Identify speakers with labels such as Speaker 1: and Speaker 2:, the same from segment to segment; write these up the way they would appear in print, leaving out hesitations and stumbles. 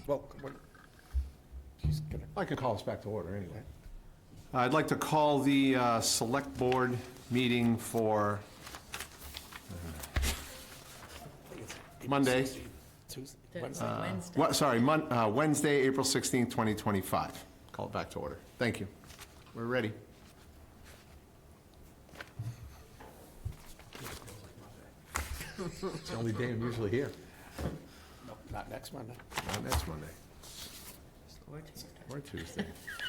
Speaker 1: Well, she's gonna,
Speaker 2: I can call us back to order anyway. I'd like to call the Select Board meeting for Monday.
Speaker 1: Tuesday,
Speaker 3: That's
Speaker 1: Wednesday.
Speaker 3: Wednesday.
Speaker 2: Wednesday, April 16th, 2025. Call it back to order. Thank you. We're ready. It's the only day I'm usually here.
Speaker 1: No, not next Monday.
Speaker 2: Not next Monday
Speaker 3: Or Tuesday.
Speaker 2: or Tuesday,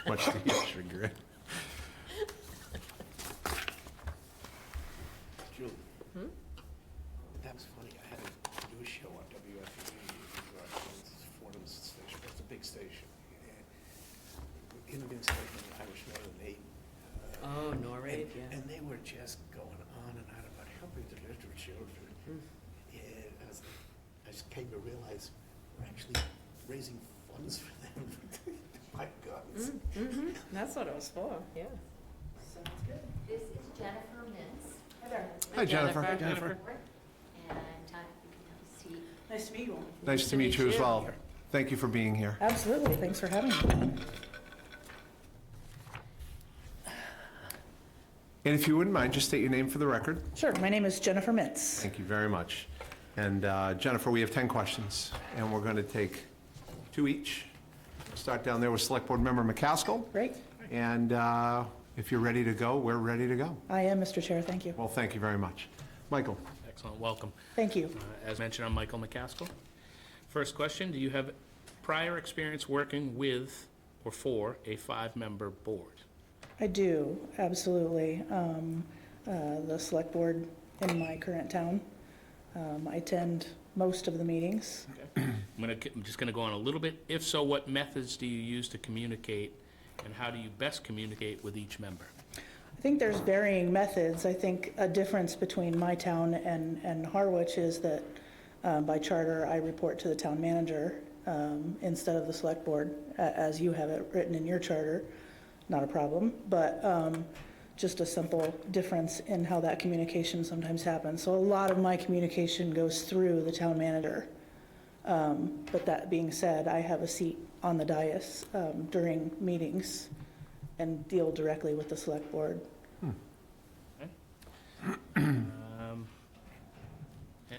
Speaker 2: much to your chagrin.
Speaker 1: Julie. That was funny. I had a news show on WFUV, Fordham Station. It's a big station. And in the big station, Irish Northern 8.
Speaker 3: Oh, Norade, yeah.
Speaker 1: And they were just going on and on about helping the little children. And I just came to realize we're actually raising funds for them to buy guns.
Speaker 3: That's what it was for, yeah.
Speaker 4: Sounds good. This is Jennifer Mintz. Hi there.
Speaker 2: Hi, Jennifer.
Speaker 3: Jennifer.
Speaker 2: Jennifer.
Speaker 4: And you can have a seat.
Speaker 5: Nice to meet you all.
Speaker 2: Nice to meet you as well. Thank you for being here.
Speaker 5: Absolutely, thanks for having me.
Speaker 2: And if you wouldn't mind, just state your name for the record.
Speaker 5: Sure, my name is Jennifer Mintz.
Speaker 2: Thank you very much. And Jennifer, we have 10 questions, and we're going to take 2 each. Start down there with Select Board Member McCaskill.
Speaker 5: Great,
Speaker 2: And if you're ready to go, we're ready to go.
Speaker 5: I am, Mr. Chair, thank you.
Speaker 2: Well, thank you very much. Michael?
Speaker 6: Excellent, welcome.
Speaker 5: Thank you.
Speaker 6: As mentioned, I'm Michael McCaskill. First question, do you have prior experience working with or for a 5-member board?
Speaker 5: I do, absolutely. The select board in my current town. I attend most of the meetings.
Speaker 6: I'm just going to go on a little bit. If so, what methods do you use to communicate, and how do you best communicate with each member?
Speaker 5: I think there's varying methods. I think a difference between my town and Harwich is that by charter, I report to the town manager instead of the select board, as you have it written in your charter. Not a problem, but just a simple difference in how that communication sometimes happens. So a lot of my communication goes through the town manager. But that being said, I have a seat on the dais during meetings and deal directly with the select board.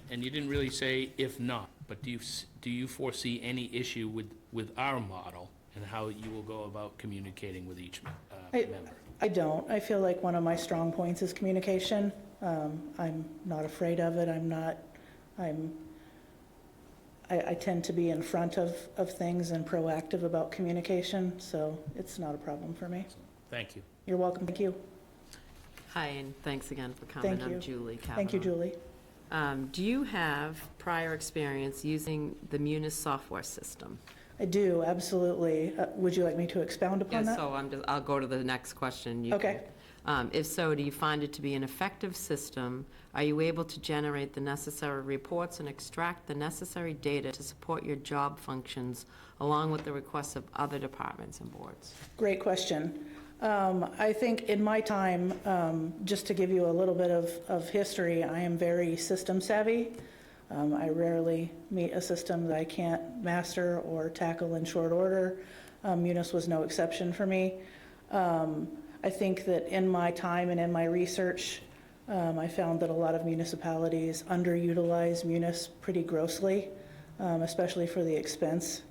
Speaker 6: And you didn't really say if not, but do you foresee any issue with our model and how you will go about communicating with each member?
Speaker 5: I don't. I feel like one of my strong points is communication. I'm not afraid of it. I tend to be in front of things and proactive about communication, so it's not a problem for me.
Speaker 6: Thank you.
Speaker 5: You're welcome. Thank you.
Speaker 3: Hi, and thanks again for coming.
Speaker 5: Thank you.
Speaker 3: I'm Julie Kavanaugh.
Speaker 5: Thank you, Julie.
Speaker 3: Do you have prior experience using the Munis software system?
Speaker 5: I do, absolutely. Would you like me to expound upon
Speaker 3: Yes,
Speaker 5: that?
Speaker 3: so I'll go to the next question. You
Speaker 5: Okay.
Speaker 3: If so, do you find it to be an effective system? Are you able to generate the necessary reports and extract the necessary data to support your job functions along with the requests of other departments and boards?
Speaker 5: Great question. I think in my time, just to give you a little bit of history, I am very system savvy. I rarely meet a system that I can't master or tackle in short order. Munis was no exception for me. I think that in my time and in my research, I found that a lot of municipalities underutilize Munis pretty grossly, especially for the expense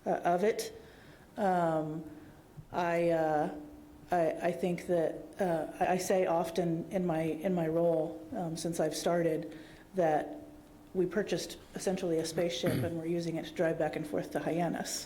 Speaker 5: of it. I think that I say often in my role since I've started that we purchased essentially a spaceship and we're using it to drive back and forth to Hyannis.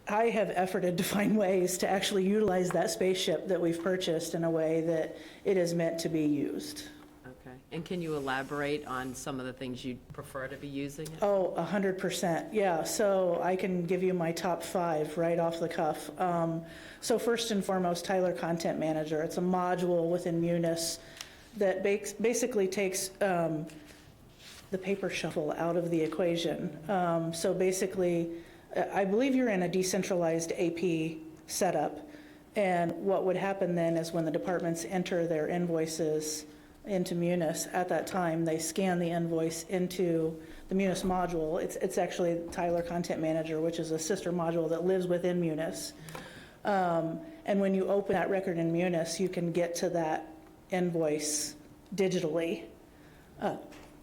Speaker 5: I have efforted to find ways to actually utilize that spaceship that we've purchased in a way that it is meant to be used.
Speaker 3: Okay. And can you elaborate on some of the things you'd prefer to be using it?
Speaker 5: Oh, 100%. Yeah, so I can give you my top 5 right off the cuff. So first and foremost, Tyler Content Manager. It's a module within Munis that basically takes the paper shuffle out of the equation. So basically, I believe you're in a decentralized AP setup, and what would happen then is when the departments enter their invoices into Munis. At that time, they scan the invoice into the Munis module. It's actually Tyler Content Manager, which is a sister module that lives within Munis. And when you open that record in Munis, you can get to that invoice digitally.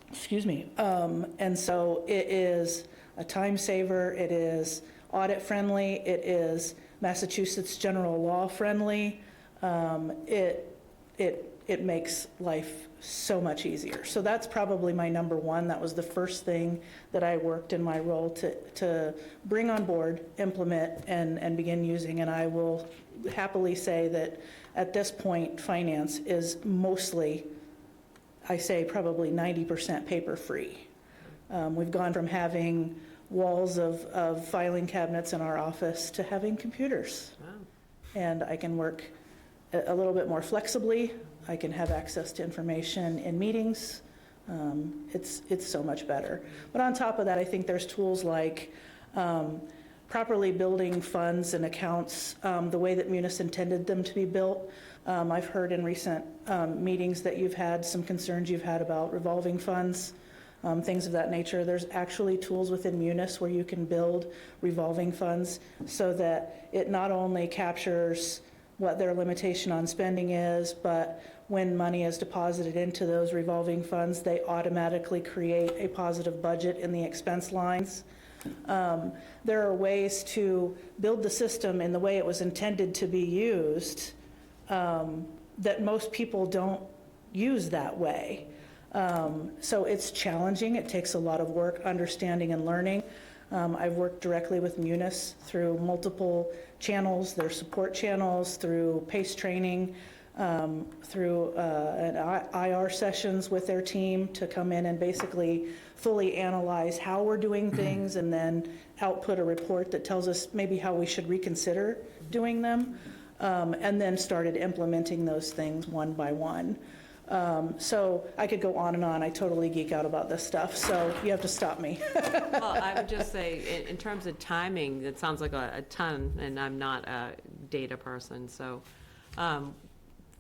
Speaker 5: Excuse me. And so it is a time saver. It is audit friendly. It is Massachusetts general law friendly. It makes life so much easier. So that's probably my number one. That was the first thing that I worked in my role to bring on board, implement, and begin using. And I will happily say that at this point, finance is mostly, I say probably 90% paper-free. We've gone from having walls of filing cabinets in our office to having computers.
Speaker 3: Wow.
Speaker 5: And I can work a little bit more flexibly. I can have access to information in meetings. It's so much better. But on top of that, I think there's tools like properly building funds and accounts the way that Munis intended them to be built. I've heard in recent meetings that you've had some concerns you've had about revolving funds, things of that nature. There's actually tools within Munis where you can build revolving funds so that it not only captures what their limitation on spending is, but when money is deposited into those revolving funds, they automatically create a positive budget in the expense lines. There are ways to build the system in the way it was intended to be used that most people don't use that way. So it's challenging. It takes a lot of work, understanding and learning. I've worked directly with Munis through multiple channels, their support channels, through PACE training, through IR sessions with their team to come in and basically fully analyze how we're doing things and then output a report that tells us maybe how we should reconsider doing them, and then started implementing those things one by one. So I could go on and on. I totally geek out about this stuff, so you have to stop me.
Speaker 3: Well, I would just say, in terms of timing, it sounds like a ton, and I'm not a data person, so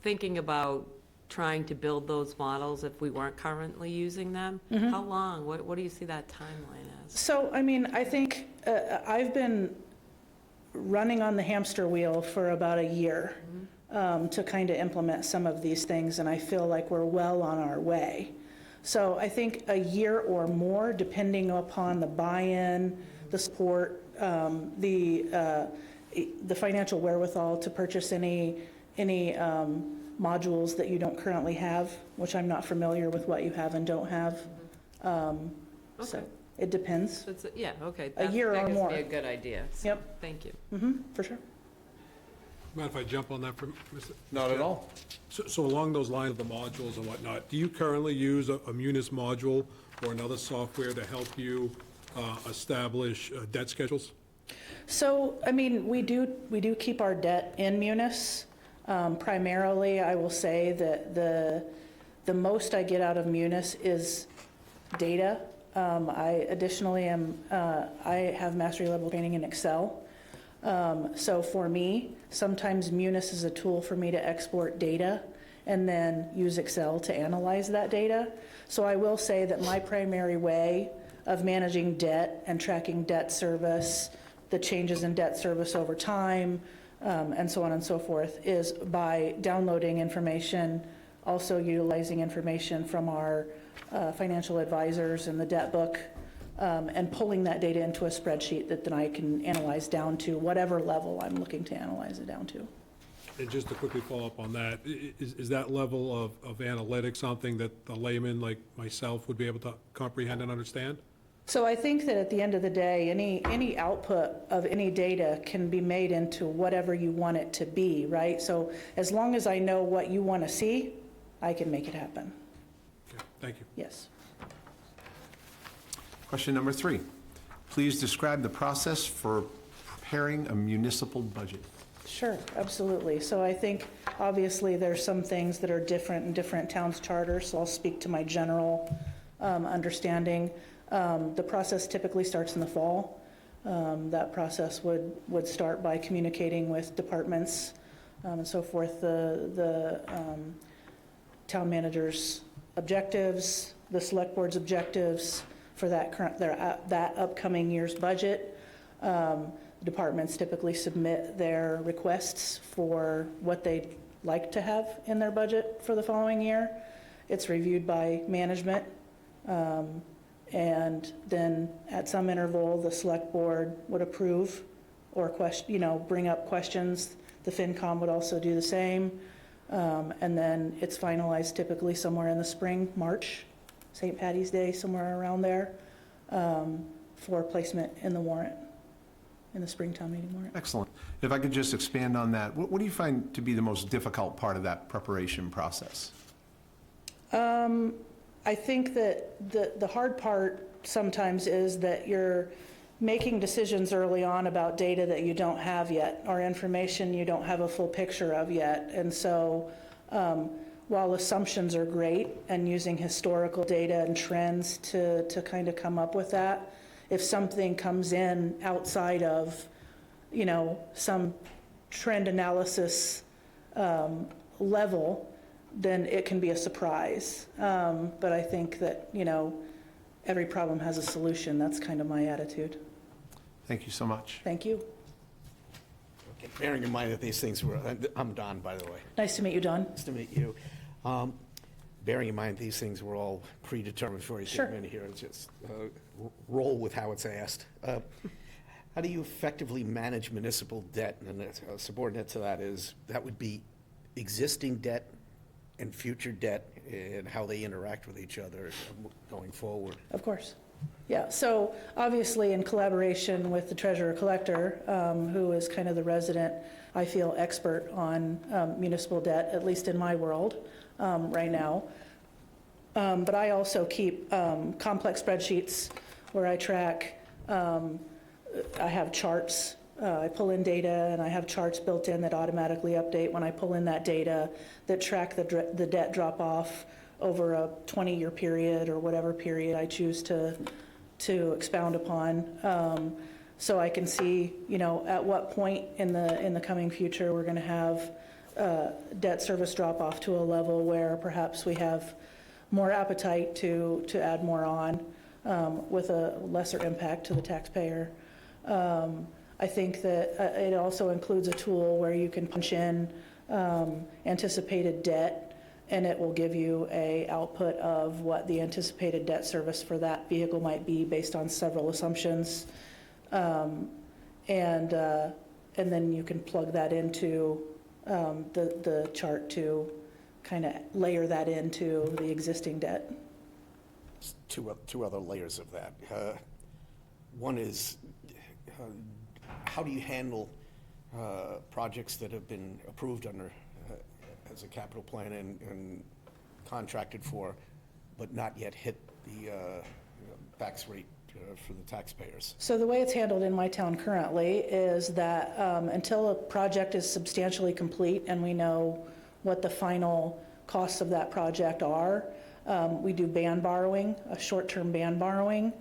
Speaker 3: thinking about trying to build those models if we weren't currently using them, how long? What do you see that timeline as?
Speaker 5: So, I mean, I think I've been running on the hamster wheel for about a year to kind of implement some of these things, and I feel like we're well on our way. So I think a year or more, depending upon the buy-in, the support, the financial wherewithal to purchase any modules that you don't currently have, which I'm not familiar with what you have and don't have. So
Speaker 3: Okay.
Speaker 5: it depends.
Speaker 3: So it's, yeah, okay.
Speaker 5: A year or more.
Speaker 3: That gives me a good idea. So,
Speaker 5: Yep.
Speaker 3: thank you.
Speaker 5: For sure.
Speaker 7: Mind if I jump on that for Mr.?
Speaker 2: Not at all.
Speaker 7: So along those lines of the modules and whatnot, do you currently use a Munis module or another software to help you establish debt schedules?
Speaker 5: So, I mean, we do keep our debt in Munis. Primarily, I will say that the most I get out of Munis is data. I additionally I have mastery level training in Excel. So for me, sometimes Munis is a tool for me to export data and then use Excel to analyze that data. So I will say that my primary way of managing debt and tracking debt service, the changes in debt service over time, and so on and so forth, is by downloading information, also utilizing information from our financial advisors in the debt book, and pulling that data into a spreadsheet that then I can analyze down to whatever level I'm looking to analyze it down to.
Speaker 7: And just to quickly follow up on that, is that level of analytics something that the layman like myself would be able to comprehend and understand?
Speaker 5: So I think that at the end of the day, any output of any data can be made into whatever you want it to be, right? So as long as I know what you want to see, I can make it happen.
Speaker 7: Okay, thank you.
Speaker 5: Yes.
Speaker 2: Question number 3. Please describe the process for preparing a municipal budget.
Speaker 5: Sure, absolutely. So I think obviously there's some things that are different in different towns' charters, so I'll speak to my general understanding. The process typically starts in the fall. That process would start by communicating with departments and so forth. The town manager's objectives, the select board's objectives for that upcoming year's budget. Departments typically submit their requests for what they'd like to have in their budget for the following year. It's reviewed by management, and then at some interval, the select board would approve or bring up questions. The FinCom would also do the same. And then it's finalized typically somewhere in the spring, March, St. Patty's Day, somewhere around there, for placement in the warrant, in the spring town meeting warrant.
Speaker 2: Excellent. If I could just expand on that, what do you find to be the most difficult part of that preparation process?
Speaker 5: I think that the hard part sometimes is that you're making decisions early on about data that you don't have yet, or information you don't have a full picture of yet. And so while assumptions are great and using historical data and trends to kind of come up with that, if something comes in outside of, some trend analysis level, then it can be a surprise. But I think that, every problem has a solution. That's kind of my attitude.
Speaker 2: Thank you so much.
Speaker 5: Thank you.
Speaker 1: Okay, bearing in mind that these things were, I'm Don, by the way.
Speaker 5: Nice to meet you, Don.
Speaker 1: Nice to meet you. Bearing in mind these things were all predetermined before you
Speaker 5: Sure.
Speaker 1: came in here, and just roll with how it's asked. How do you effectively manage municipal debt? And subordinate to that would be existing debt and future debt, and how they interact with each other going forward.
Speaker 5: Of course. Yeah, so obviously in collaboration with the treasurer collector, who is kind of the resident, I feel, expert on municipal debt, at least in my world right now. But I also keep complex spreadsheets where I track, I have charts. I pull in data, and I have charts built in that automatically update when I pull in that data that track the debt drop-off over a 20-year period or whatever period I choose to expound upon. So I can see, at what point in the coming future we're going to have debt service drop-off to a level where perhaps we have more appetite to add more on with a lesser impact to the taxpayer. I think that it also includes a tool where you can punch in anticipated debt, and it will give you an output of what the anticipated debt service for that vehicle might be based on several assumptions. And then you can plug that into the chart to kind of layer that into the existing debt.
Speaker 1: Two other layers of that. One is, how do you handle projects that have been approved under as a capital plan and contracted for, but not yet hit the tax rate for the taxpayers?
Speaker 5: So the way it's handled in my town currently is that until a project is substantially complete and we know what the final costs of that project are, we do band borrowing, a short-term band borrowing.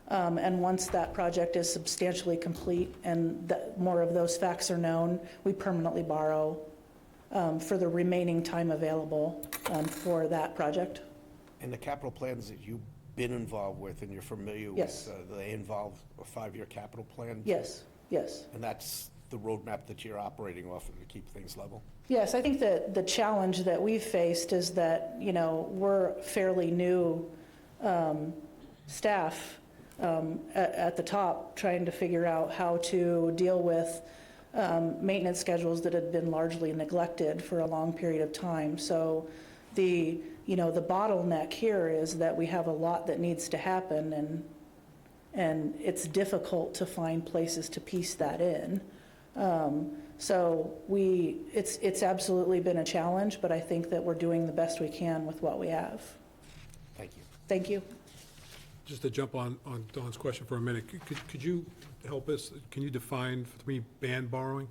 Speaker 5: And once that project is substantially complete and more of those facts are known, we permanently borrow for the remaining time available for that project.
Speaker 1: And the capital plans that you've been involved with and you're familiar
Speaker 5: Yes.
Speaker 1: with, they involve a 5-year capital plan?
Speaker 5: Yes, yes.
Speaker 1: And that's the roadmap that you're operating off of to keep things level?
Speaker 5: Yes, I think that the challenge that we've faced is that, we're fairly new staff at the top trying to figure out how to deal with maintenance schedules that had been largely neglected for a long period of time. So the bottleneck here is that we have a lot that needs to happen, and it's difficult to find places to piece that in. So it's absolutely been a challenge, but I think that we're doing the best we can with what we have.
Speaker 1: Thank you.
Speaker 5: Thank you.
Speaker 7: Just to jump on Don's question for a minute, could you help us, can you define for me band borrowing?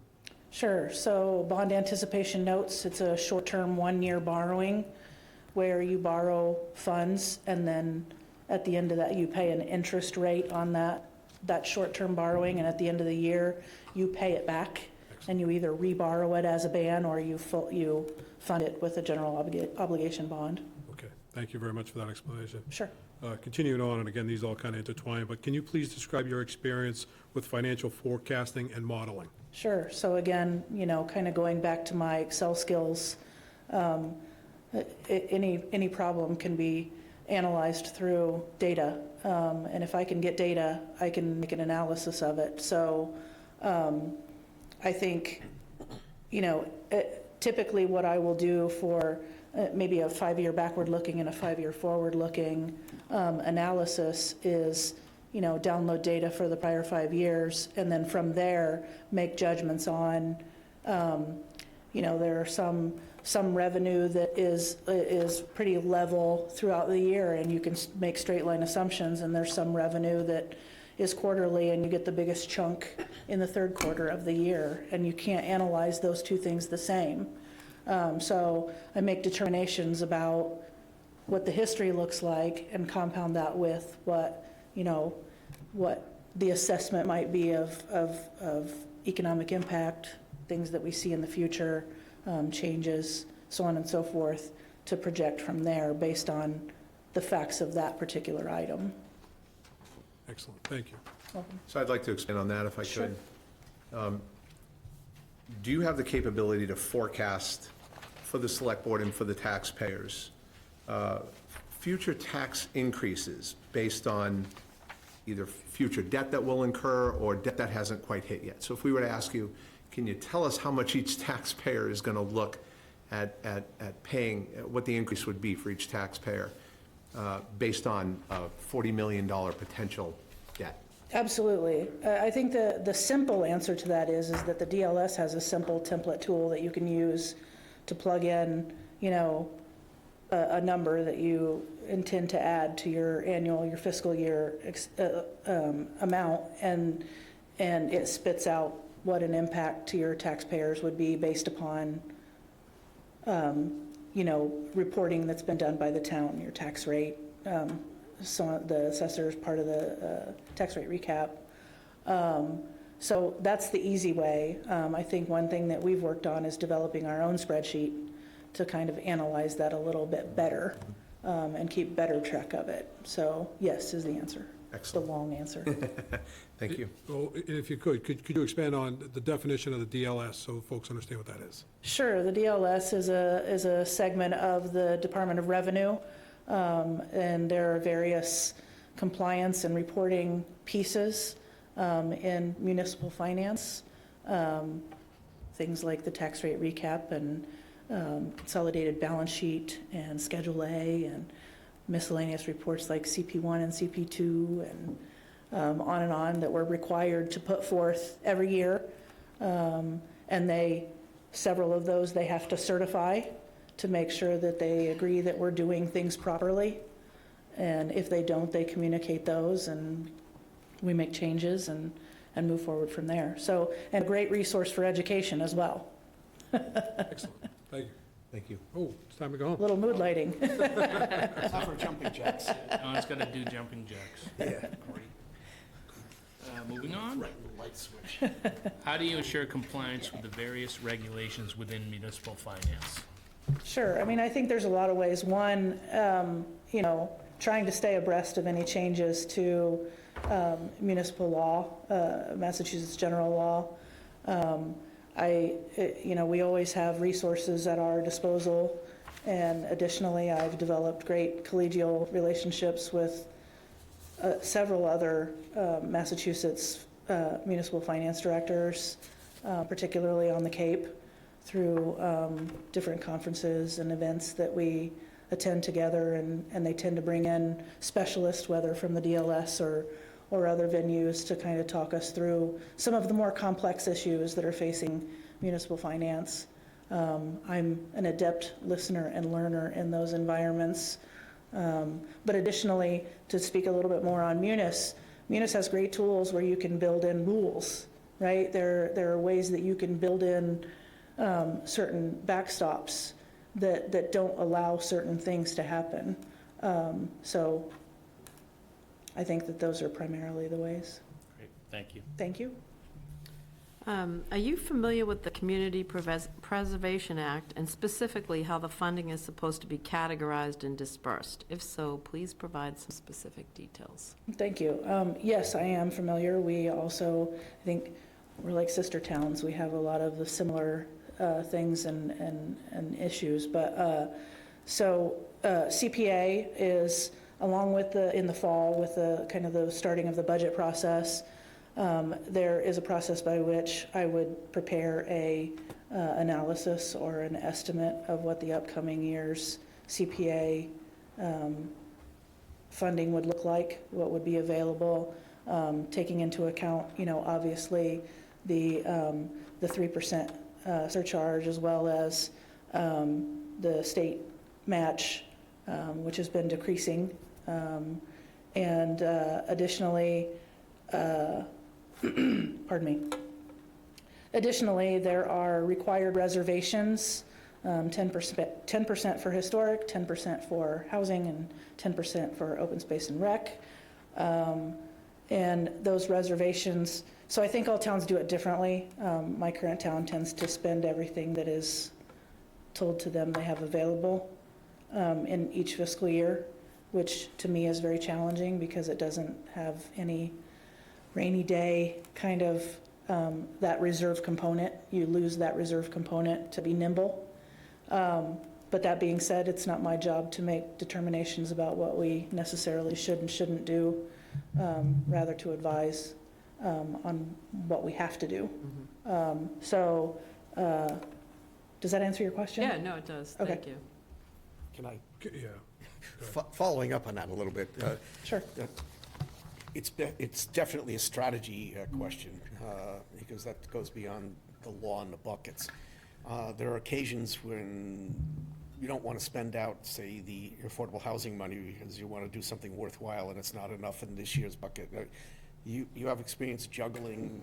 Speaker 5: Sure. So bond anticipation notes, it's a short-term 1-year borrowing where you borrow funds, and then at the end of that, you pay an interest rate on that short-term borrowing, and at the end of the year, you pay it back. and you either reborrow it as a ban or you fund it with a general obligation bond.
Speaker 7: Okay, thank you very much for that explanation.
Speaker 5: Sure.
Speaker 7: Continuing on, and again, these all kind of intertwine, but can you please describe your experience with financial forecasting and modeling?
Speaker 5: Sure. So again, kind of going back to my Excel skills, any problem can be analyzed through data. And if I can get data, I can make an analysis of it. So I think, typically what I will do for maybe a 5-year backward-looking and a 5-year forward-looking analysis is, download data for the prior 5 years, and then from there, make judgments on, there are some revenue that is pretty level throughout the year, and you can make straight line assumptions, and there's some revenue that is quarterly, and you get the biggest chunk in the third quarter of the year, and you can't analyze those two things the same. So I make determinations about what the history looks like and compound that with what the assessment might be of economic impact, things that we see in the future, changes, so on and so forth, to project from there based on the facts of that particular item.
Speaker 7: Excellent, thank you.
Speaker 5: Welcome.
Speaker 2: So I'd like to expand on that if I
Speaker 5: Sure.
Speaker 2: could. Do you have the capability to forecast for the select board and for the taxpayers, future tax increases based on either future debt that will incur or debt that hasn't quite hit yet? So if we were to ask you, can you tell us how much each taxpayer is going to look at paying, what the increase would be for each taxpayer based on a $40 million potential debt?
Speaker 5: Absolutely. I think the simple answer to that is that the DLS has a simple template tool that you can use to plug in, a number that you intend to add to your fiscal year amount, and it spits out what an impact to your taxpayers would be based upon, reporting that's been done by the town, your tax rate, so the assessor's part of the tax rate recap. So that's the easy way. I think one thing that we've worked on is developing our own spreadsheet to kind of analyze that a little bit better and keep better track of it. So yes is the answer.
Speaker 2: Excellent.
Speaker 5: The long answer.
Speaker 2: Thank you.
Speaker 7: Well, if you could you expand on the definition of the DLS so folks understand what that is?
Speaker 5: Sure. The DLS is a segment of the Department of Revenue, and there are various compliance and reporting pieces in municipal finance, things like the tax rate recap and consolidated balance sheet and Schedule A and miscellaneous reports like CP1 and CP2 and on that we're required to put forth every year. And several of those they have to certify to make sure that they agree that we're doing things properly. And if they don't, they communicate those and we make changes and move forward from there. So, and a great resource for education as well.
Speaker 7: Excellent, thank you.
Speaker 2: Thank you.
Speaker 7: Oh, it's time to go home.
Speaker 5: Little mood lighting.
Speaker 1: It's not for jumping jacks.
Speaker 6: No, it's got to do jumping jacks.
Speaker 1: Yeah.
Speaker 6: Moving on.
Speaker 1: Right, the light switch.
Speaker 6: How do you ensure compliance with the various regulations within municipal finance?
Speaker 5: Sure. I mean, I think there's a lot of ways. One, trying to stay abreast of any changes to municipal law, Massachusetts general law. We always have resources at our disposal, and additionally, I've developed great collegial relationships with several other Massachusetts municipal finance directors, particularly on the Cape, through different conferences and events that we attend together, and they tend to bring in specialists, whether from the DLS or other venues, to kind of talk us through some of the more complex issues that are facing municipal finance. I'm an adept listener and learner in those environments. But additionally, to speak a little bit more on Munis has great tools where you can build in rules, right? There are ways that you can build in certain backstops that don't allow certain things to happen. So I think that those are primarily the ways.
Speaker 6: Great, thank you.
Speaker 5: Thank you.
Speaker 3: Are you familiar with the Community Preservation Act, and specifically how the funding is supposed to be categorized and dispersed? If so, please provide some specific details.
Speaker 5: Thank you. Yes, I am familiar. We also, I think, we're like sister towns. We have a lot of the similar things and issues. But so CPA is, along with in the fall, with the kind of the starting of the budget process, there is a process by which I would prepare a analysis or an estimate of what the upcoming year's CPA funding would look like, what would be available, taking into account, obviously the 3% surcharge, as well as the state match, which has been decreasing, and additionally, pardon me. Additionally, there are required reservations, 10% for historic, 10% for housing, and 10% for open space and rec. And those reservations, so I think all towns do it differently. My current town tends to spend everything that is told to them they have available in each fiscal year, which to me is very challenging because it doesn't have any rainy day kind of that reserve component. You lose that reserve component to be nimble. But that being said, it's not my job to make determinations about what we necessarily should and shouldn't do, rather to advise on what we have to do. So does that answer your question?
Speaker 3: Yeah, no, it does.
Speaker 5: Okay.
Speaker 3: Thank you.
Speaker 1: Can I,
Speaker 7: Yeah.
Speaker 1: following up on that a little bit,
Speaker 5: Sure.
Speaker 1: it's definitely a strategy question, because that goes beyond the law and the buckets. There are occasions when you don't want to spend out, say, the affordable housing money because you want to do something worthwhile and it's not enough in this year's bucket. You have experience juggling,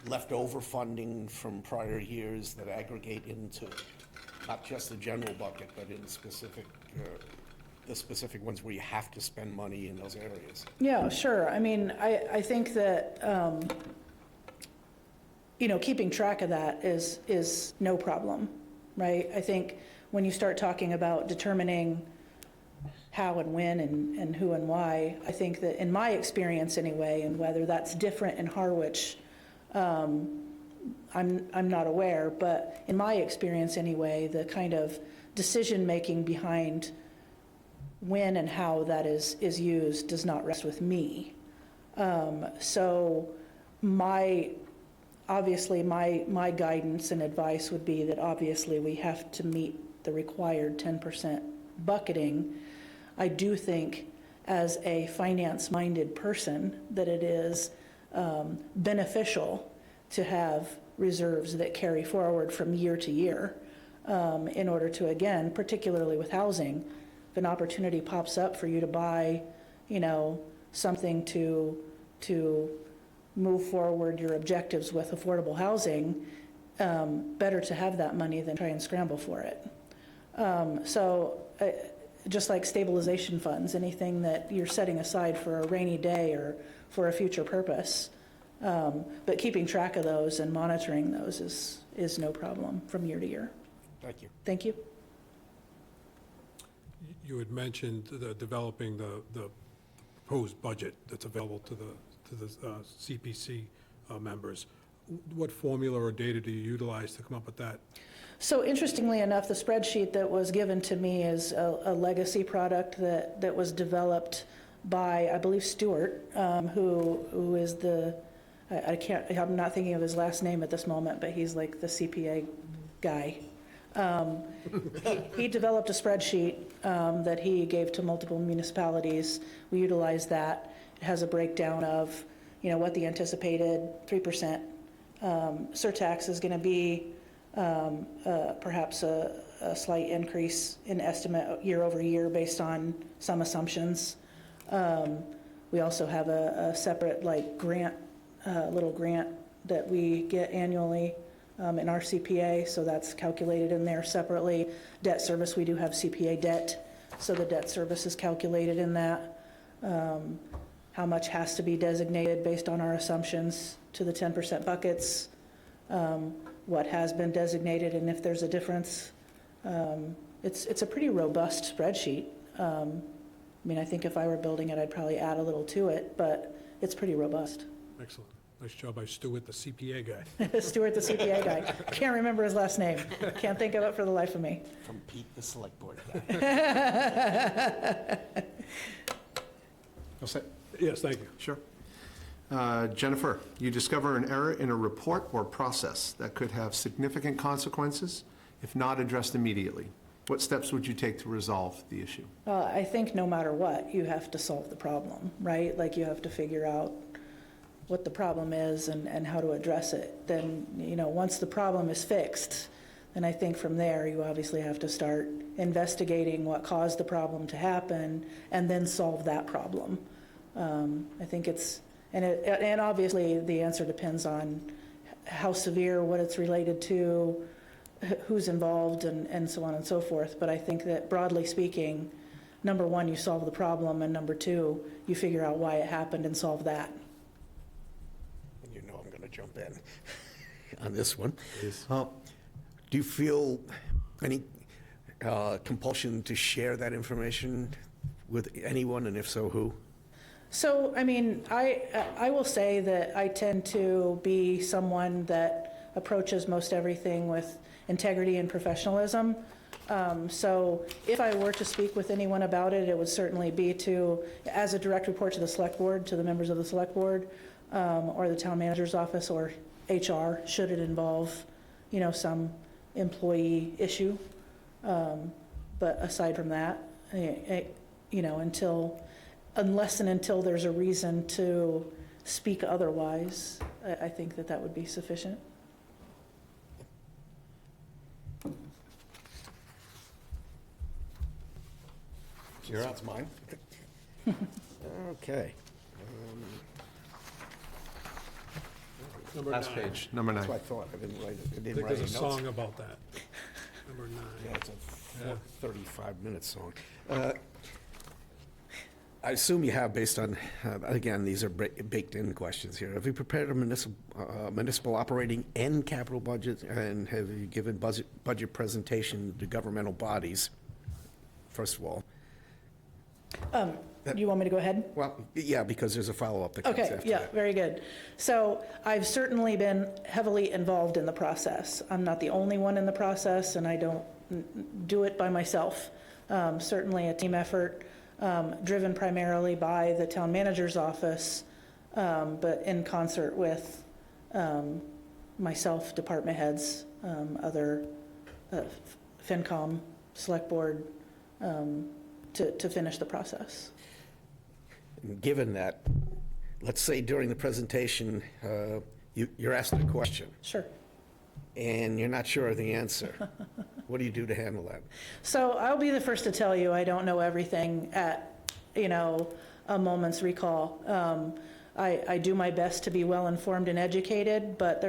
Speaker 1: leftover funding from prior years that aggregate into not just the general bucket, but in the specific ones where you have to spend money in those areas.
Speaker 5: Yeah, sure. I mean, I think that, keeping track of that is no problem, right? I think when you start talking about determining how and when and who and why, I think that in my experience anyway, and whether that's different in Harwich, I'm not aware, but in my experience anyway, the kind of decision-making behind when and how that is used does not rest with me. So obviously my guidance and advice would be that obviously we have to meet the required 10% bucketing. I do think as a finance-minded person that it is beneficial to have reserves that carry forward from year to year in order to, again, particularly with housing, if an opportunity pops up for you to buy, something to move forward your objectives with affordable housing, better to have that money than try and scramble for it. Just like stabilization funds, anything that you're setting aside for a rainy day or for a future purpose, but keeping track of those and monitoring those is no problem from year to year.
Speaker 1: Thank you.
Speaker 5: Thank you.
Speaker 7: You had mentioned developing the proposed budget that's available to the CPC members. What formula or data do you utilize to come up with that?
Speaker 5: So interestingly enough, the spreadsheet that was given to me is a legacy product that was developed by, I believe, Stuart, who is I'm not thinking of his last name at this moment, but he's like the CPA guy. He developed a spreadsheet that he gave to multiple municipalities. We utilized that. It has a breakdown of, what the anticipated 3% surtax is going to be, perhaps a slight increase in estimate year over year based on some assumptions. We also have a separate grant, little grant that we get annually in our CPA, so that's calculated in there separately. Debt service, we do have CPA debt, so the debt service is calculated in that. how much has to be designated based on our assumptions to the 10% buckets, what has been designated, and if there's a difference. It's a pretty robust spreadsheet. I mean, I think if I were building it, I'd probably add a little to it, but it's pretty robust.
Speaker 7: Excellent. Nice job by Stuart, the CPA guy.
Speaker 5: Stuart, the CPA guy. Can't remember his last name. Can't think of it for the life of me.
Speaker 1: From Pete, the select board guy.
Speaker 2: All set?
Speaker 7: Yes, thank you.
Speaker 2: Sure. Jennifer, you discover an error in a report or process that could have significant consequences if not addressed immediately. What steps would you take to resolve the issue?
Speaker 5: I think no matter what, you have to solve the problem, right? Like you have to figure out what the problem is and how to address it. Then, once the problem is fixed, then I think from there, you obviously have to start investigating what caused the problem to happen and then solve that problem. I think and obviously the answer depends on how severe, what it's related to, who's involved, and so on and so forth. But I think that broadly speaking, number one, you solve the problem, and number two, you figure out why it happened and solve that.
Speaker 1: And I'm going to jump in on this one. Do you feel any compulsion to share that information with anyone, and if so, who?
Speaker 5: So, I mean, I will say that I tend to be someone that approaches most everything with integrity and professionalism. So if I were to speak with anyone about it, it would certainly be as a direct report to the select board, to the members of the select board, or the town manager's office, or HR, should it involve, some employee issue. But aside from that, unless and until there's a reason to speak otherwise, I think that would be sufficient.
Speaker 1: That's mine. Okay.
Speaker 7: Number
Speaker 2: Last
Speaker 7: 9.
Speaker 2: page, number 9.
Speaker 1: That's what I thought. I didn't write it. I
Speaker 7: I
Speaker 1: didn't
Speaker 7: think
Speaker 1: write
Speaker 7: there's a
Speaker 1: any notes.
Speaker 7: song about that. Number 9.
Speaker 1: Yeah, it's a 35-minute song. I assume you have, based on, again, these are baked-in questions here. Have you prepared a municipal operating and capital budget, and have you given budget presentation to governmental bodies, first of all?
Speaker 5: Do you want me to go ahead?
Speaker 1: Well, yeah, because there's a follow-up that comes
Speaker 5: Okay,
Speaker 1: after
Speaker 5: yeah,
Speaker 1: that.
Speaker 5: very good. So I've certainly been heavily involved in the process. I'm not the only one in the process, and I don't do it by myself. Certainly a team effort, driven primarily by the town manager's office, but in concert with myself, department heads, other FinCom, select board, to finish the process.
Speaker 1: Given that, let's say during the presentation, you're asked a question,
Speaker 5: Sure.
Speaker 1: and you're not sure of the answer. What do you do to handle that?
Speaker 5: So I'll be the first to tell you, I don't know everything at, a moment's recall. I do my best to be well-informed and educated, but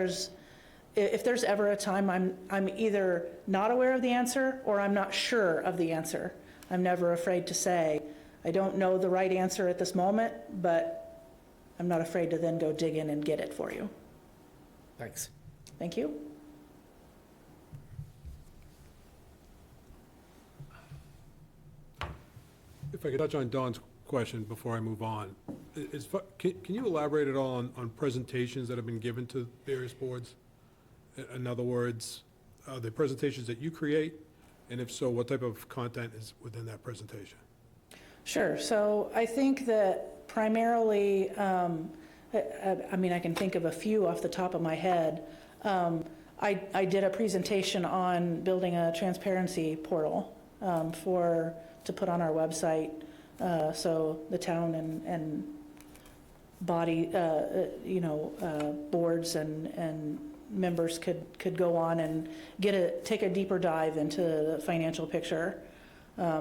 Speaker 5: if there's ever a time I'm either not aware of the answer or I'm not sure of the answer, I'm never afraid to say, I don't know the right answer at this moment, but I'm not afraid to then go dig in and get it for you.
Speaker 1: Thanks.
Speaker 5: Thank you.
Speaker 7: If I could touch on Dawn's question before I move on. Can you elaborate at all on presentations that have been given to various boards? In other words, are they presentations that you create? And if so, what type of content is within that presentation?
Speaker 5: Sure. So I think that primarily, I can think of a few off the top of my head. I did a presentation on building a transparency portal to put on our website, so the town and body, boards and members could go on and take a deeper dive into the financial picture.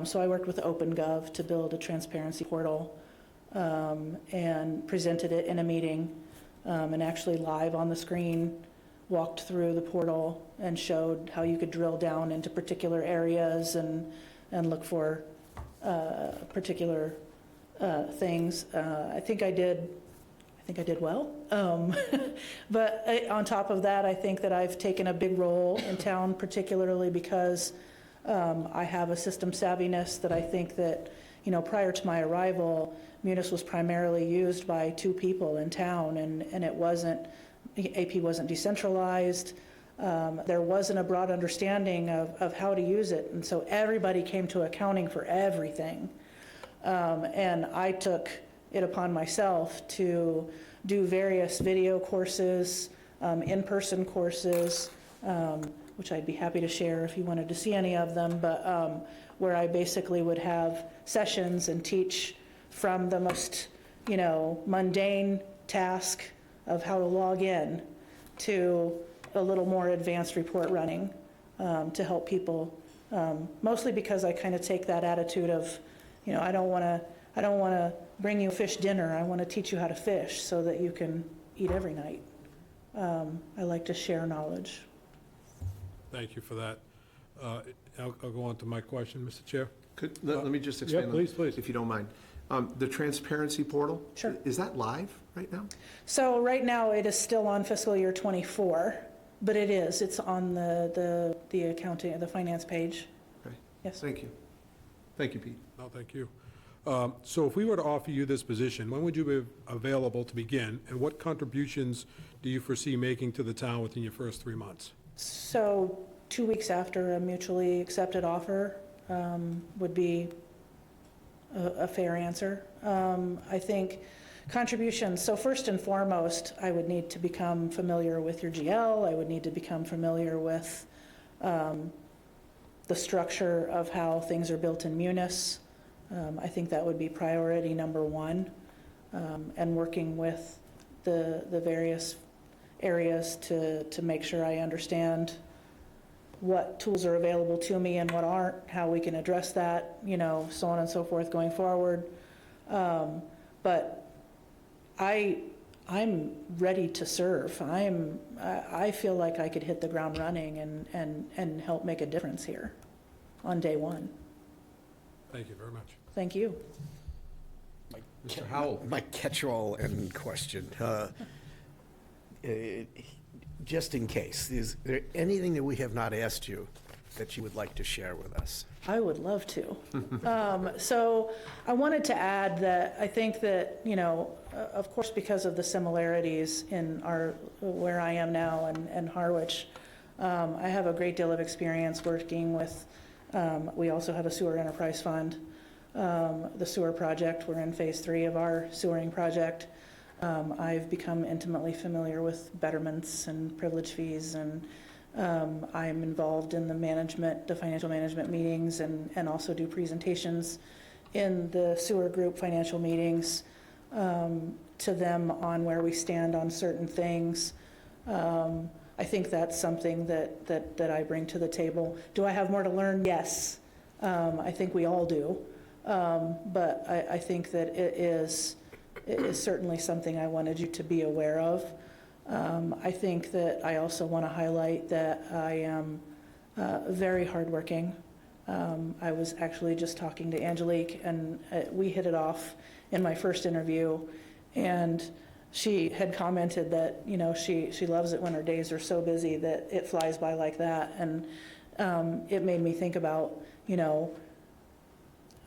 Speaker 5: So I worked with OpenGov to build a transparency portal and presented it in a meeting, and actually live on the screen walked through the portal and showed how you could drill down into particular areas and look for particular things. I think I did well. But on top of that, I think that I've taken a big role in town, particularly because I have a system savviness that I think that, prior to my arrival, Munis was primarily used by 2 people in town, and it wasn't, AP wasn't decentralized. There wasn't a broad understanding of how to use it, and so everybody came to accounting for everything. And I took it upon myself to do various video courses, in-person courses, which I'd be happy to share if you wanted to see any of them, but where I basically would have sessions and teach from the most, mundane task of how to log in to a little more advanced report running to help people, mostly because I kind of take that attitude of, I don't want to bring you fish dinner. I want to teach you how to fish so that you can eat every night. I like to share knowledge.
Speaker 7: Thank you for that. I'll go on to my question, Mr. Chair.
Speaker 2: Let me just expand.
Speaker 7: Yeah, please.
Speaker 2: If you don't mind. The transparency portal?
Speaker 5: Sure.
Speaker 2: Is that live right now?
Speaker 5: So right now, it is still on fiscal year '24, but it is. It's on the accounting, the finance page.
Speaker 2: Okay.
Speaker 5: Yes.
Speaker 2: Thank you. Thank you, Pete.
Speaker 7: No, thank you. So if we were to offer you this position, when would you be available to begin, and what contributions do you foresee making to the town within your first 3 months?
Speaker 5: So 2 weeks after a mutually accepted offer would be a fair answer. I think contributions, so first and foremost, I would need to become familiar with your GL. I would need to become familiar with the structure of how things are built in Munis. I think that would be priority number 1, and working with the various areas to make sure I understand what tools are available to me and what aren't, how we can address that, so on and so forth going forward. But I'm ready to serve. I feel like I could hit the ground running and help make a difference here on day 1.
Speaker 7: Thank you very much.
Speaker 5: Thank you.
Speaker 2: Mr. Howell.
Speaker 1: My catch-all end question. Just in case, is there anything that we have not asked you that you would like to share with us?
Speaker 5: I would love to. So I wanted to add that I think that, of course, because of the similarities in where I am now and Harwich, I have a great deal of experience working with, we also have a sewer enterprise fund, the sewer project. We're in phase 3 of our sewering project. I've become intimately familiar with betterments and privilege fees, and I'm involved in the financial management meetings, and also do presentations in the sewer group financial meetings to them on where we stand on certain things. I think that's something that I bring to the table. Do I have more to learn? Yes. I think we all do. But I think that it is certainly something I wanted you to be aware of. I think that I also want to highlight that I am very hardworking. I was actually just talking to Angelique, and we hit it off in my first interview, and she had commented that, she loves it when her days are so busy that it flies by like that. And it made me think about,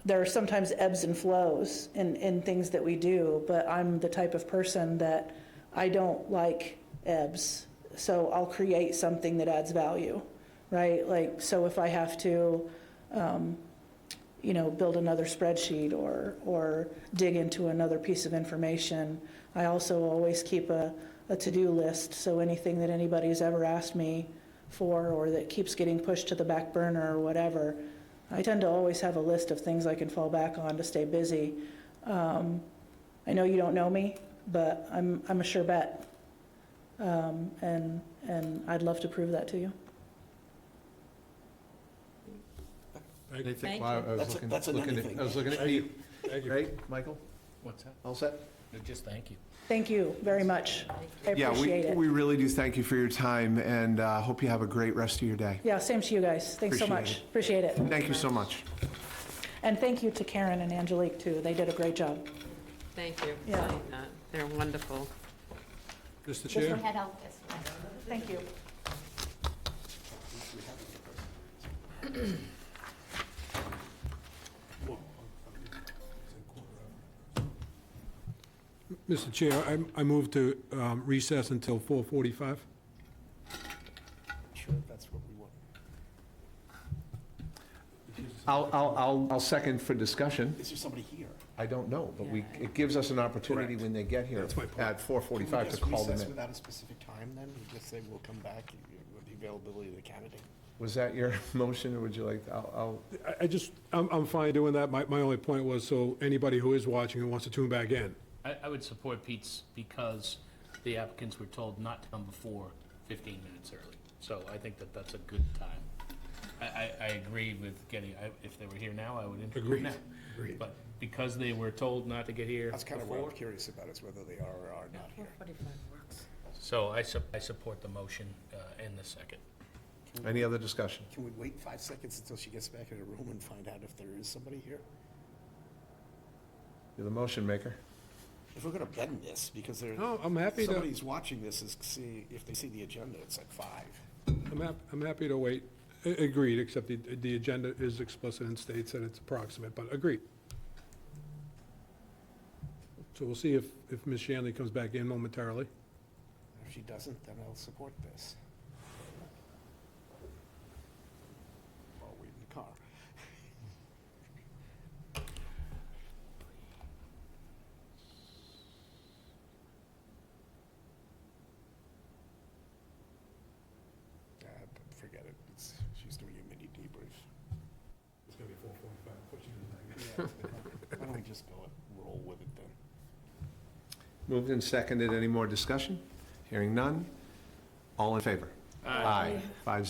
Speaker 5: there are sometimes ebbs and flows in things that we do, but I'm the type of person that I don't like ebbs. So I'll create something that adds value, right? Like, so if I have to, build another spreadsheet or dig into another piece of information, I also always keep a to-do list. So anything that anybody's ever asked me for, or that keeps getting pushed to the back burner or whatever, I tend to always have a list of things I can fall back on to stay busy. I know you don't know me, but I'm a sure bet. And I'd love to prove that to you.
Speaker 3: Thank
Speaker 2: Wow, I was
Speaker 1: That's
Speaker 2: looking-
Speaker 1: that's another
Speaker 2: looking at-
Speaker 1: thing.
Speaker 2: I was looking at
Speaker 7: Thank
Speaker 2: you.
Speaker 7: you. Thank you.
Speaker 2: Right, Michael?
Speaker 6: What's that?
Speaker 2: All set?
Speaker 6: No, just thank you.
Speaker 5: Thank you very much. I
Speaker 2: Yeah,
Speaker 5: appreciate it.
Speaker 2: we really do thank you for your time, and hope you have a great rest of your day.
Speaker 5: Yeah, same to you guys. Thanks so much. Appreciate it.
Speaker 2: Thank you so much.
Speaker 5: And thank you to Karen and Angelique, too. They did a great job.
Speaker 3: Thank you. for
Speaker 5: Yeah.
Speaker 3: saying that. They're wonderful.
Speaker 7: Mr.
Speaker 4: Just
Speaker 7: Chair?
Speaker 4: head out this way.
Speaker 5: Thank you.
Speaker 7: Mr. Chair, I move to recess until 4:45.
Speaker 1: Sure, that's what we want.
Speaker 2: I'll second for discussion.
Speaker 1: Is there somebody here?
Speaker 2: I don't know, but
Speaker 3: Yeah.
Speaker 2: it gives us an opportunity
Speaker 1: Correct.
Speaker 2: when they get here
Speaker 7: That's my point.
Speaker 2: at 4:45 to call them
Speaker 1: Can we just recess
Speaker 2: in.
Speaker 1: without a specific time then? We just say we'll come back with the availability of the candidate?
Speaker 2: Was that your motion, or would you like,
Speaker 7: I'm fine doing that. My only point was so anybody who is watching and wants to tune back in.
Speaker 6: I would support Pete's because the applicants were told not to come before 15 minutes early. So I think that that's a good time. I agree with getting, if they were here now, I would interview
Speaker 7: Agreed.
Speaker 6: now.
Speaker 1: Agreed.
Speaker 6: But because they were told not to get here
Speaker 1: That's kind of what
Speaker 6: before,
Speaker 1: I'm curious about, is whether they are or are not here.
Speaker 3: 4:45 works.
Speaker 6: so I support the motion in the second.
Speaker 2: any other discussion?
Speaker 1: Can we wait 5 seconds until she gets back in the room and find out if there is somebody here?
Speaker 2: You're the motion maker.
Speaker 1: If we're gonna bend this, because there,
Speaker 7: No, I'm happy to,
Speaker 1: somebody's watching this is see, if they see the agenda, it's at 5.
Speaker 7: I'm happy to wait. Agreed, except the agenda is explicit and states that it's approximate, but agreed. So we'll see if Ms. Shanley comes back in momentarily.
Speaker 1: If she doesn't, then I'll support this. I'll wait in the car. Forget it. She's doing a mini debrief.
Speaker 7: It's gonna be 4:45.
Speaker 1: Why don't we just go and roll with it then?
Speaker 2: Moved and seconded. Any more discussion? Hearing none. All in favor? Aye. 5-0.